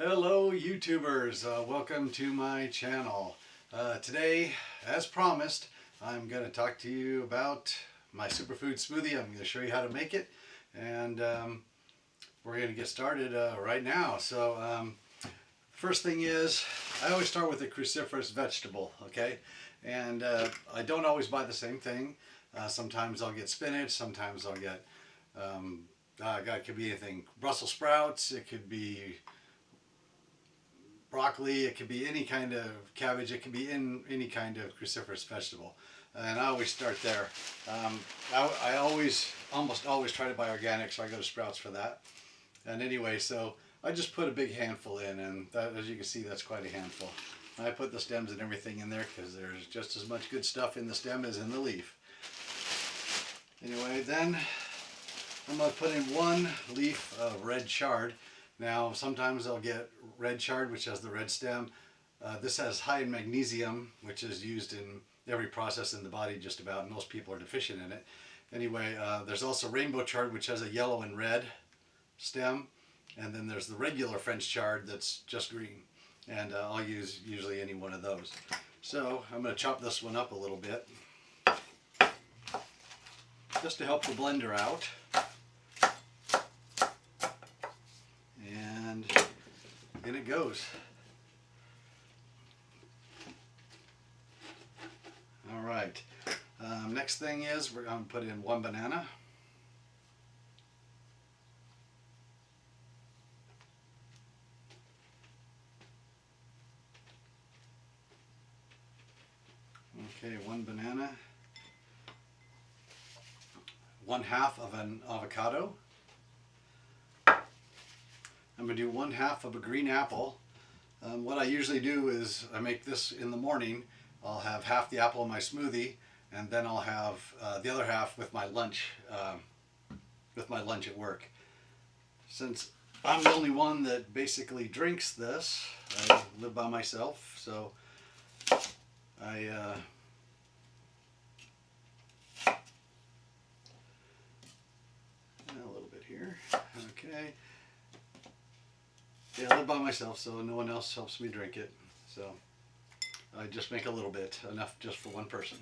Hello YouTubers, welcome to my channel. Today, as promised, I'm going to talk to you about my Superfood Smoothie. I'm going to show you how to make it, and we're going to get started right now. So first thing is, I always start with a cruciferous vegetable, okay? And I don't always buy the same thing. Sometimes I'll get spinach, sometimes I'll get, it could be anything. Brussels sprouts, it could be broccoli, it could be any kind of cabbage, it can be in any kind of cruciferous vegetable. And I always start there. I almost always try to buy organic, so I go to Sprouts for that. And anyway, so I just put a big handful in, and that, as you can see, that's quite a handful. I put the stems and everything in there because there's just as much good stuff in the stem as in the leaf. Anyway, then I'm going to put in 1 leaf of red chard. Now, sometimes I'll get red chard, which has the red stem. This has high in magnesium, which is used in every process in the body just about. Most people are deficient in it. Anyway, there's also rainbow chard, which has a yellow and red stem. And then there's the regular French chard that's just green. And I'll use usually any one of those. So I'm going to chop this one up a little bit, just to help the blender out. And in it goes. All right. Next thing is we're going to put in 1 banana. Okay, 1 banana. 1/2 of an avocado. I'm going to do 1/2 of a green apple. What I usually do is I make this in the morning. I'll have half the apple in my smoothie, and then I'll have the other half with my lunch at work. Since I'm the only one that basically drinks this, I live by myself, so a little bit here. Okay. Yeah, I live by myself, so no one else helps me drink it. So I just make a little bit, enough just for 1 person.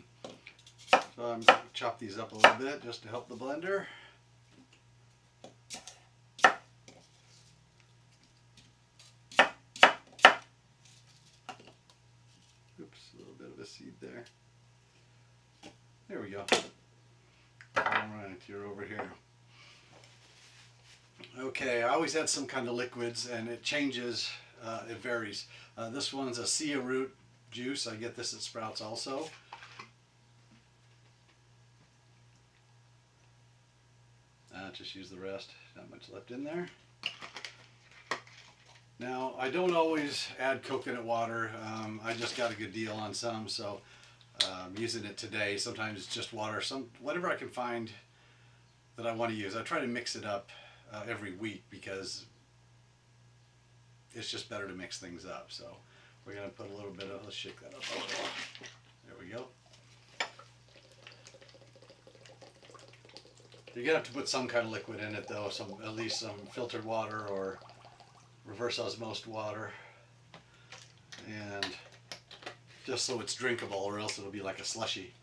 So I'm going to chop these up a little bit just to help the blender. Oops, a little bit of a seed there. There we go. Alright, you're over here. Okay, I always add some kind of liquids, and it changes, it varies. This one's a chia root juice. I get this at Sprouts also. Just use the rest. Not much left in there. Now, I don't always add coconut water. I just got a good deal on some, so I'm using it today. Sometimes it's just water, whatever I can find that I want to use. I try to mix it up every week because it's just better to mix things up. So we're going to put a little bit of, let's shake that up a little. There we go. You're going to have to put some kind of liquid in it though, at least some filtered water or reverse osmosis water, and just so it's drinkable, or else it'll be like a slushy.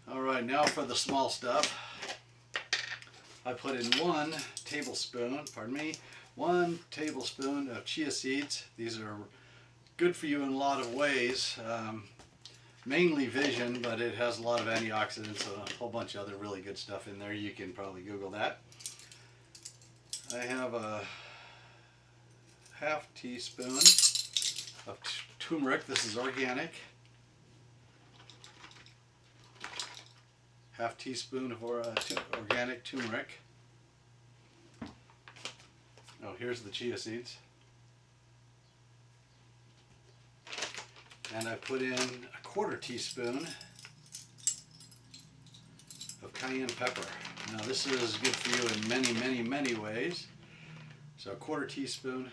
Alright, now for the small stuff. I put in 1 tablespoon of chia seeds. These are good for you in a lot of ways. Mainly vision, but it has a lot of antioxidants and a whole bunch of other really good stuff in there. You can probably Google that. I have a 1/2 teaspoon of turmeric. This is organic. 1/2 teaspoon of organic turmeric. Oh, here's the chia seeds. And I put in a 1/4 teaspoon of cayenne pepper. Now this is good for you in many, many, many ways. So a 1/4 teaspoon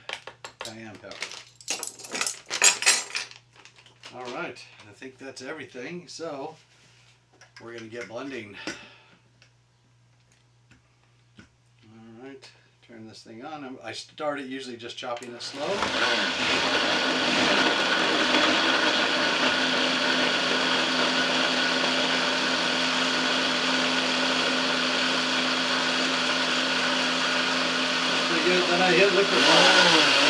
cayenne pepper. Alright, I think that's everything. So we're going to get blending. Alright, turn this thing on. I start it usually just chopping it slow. Pretty good. Then I hit liquefy.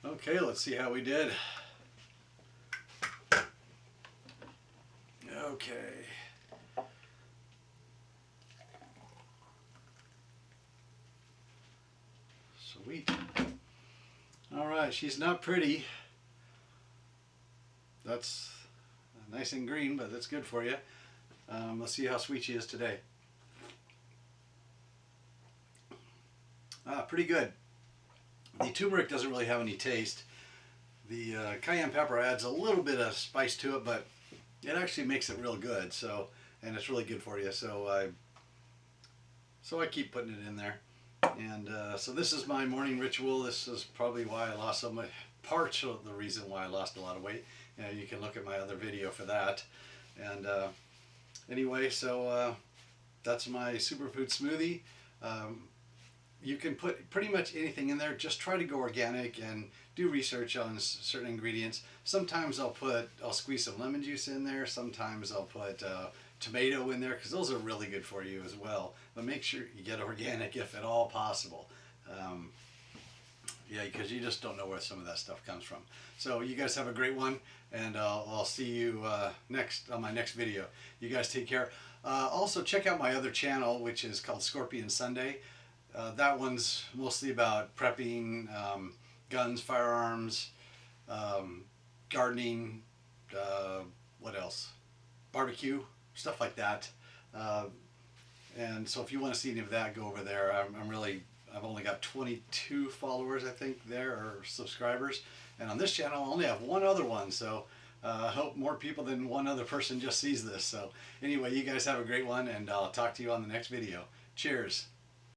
Okay, let's see how we did. Okay. Sweet. All right, she's not pretty. That's nice and green, but that's good for you. Let's see how sweet she is today. Pretty good. The turmeric doesn't really have any taste. The cayenne pepper adds a little bit of spice to it, but it actually makes it real good. So, and it's really good for you. So I keep putting it in there. And so this is my morning ritual. This is probably why I lost so much. Part of the reason why I lost a lot of weight. You can look at my other video for that. And anyway, so that's my superfood smoothie. You can put pretty much anything in there. Just try to go organic and do research on certain ingredients. Sometimes I'll squeeze some lemon juice in there. Sometimes I'll put tomato in there, because those are really good for you as well. But make sure you get organic if at all possible. Yeah, because you just don't know where some of that stuff comes from. So you guys have a great one, and I'll see you next on my next video. You guys take care. Also check out my other channel, which is called Scorpion Sunday. That one's mostly about prepping, guns, firearms, gardening, what else? Barbecue, stuff like that. And so if you want to see any of that, go over there. I've only got 22 followers, I think, there, or subscribers. And on this channel, I only have one other one. So I hope more people than one other person just sees this. So anyway, you guys have a great one, and I'll talk to you on the next video. Cheers.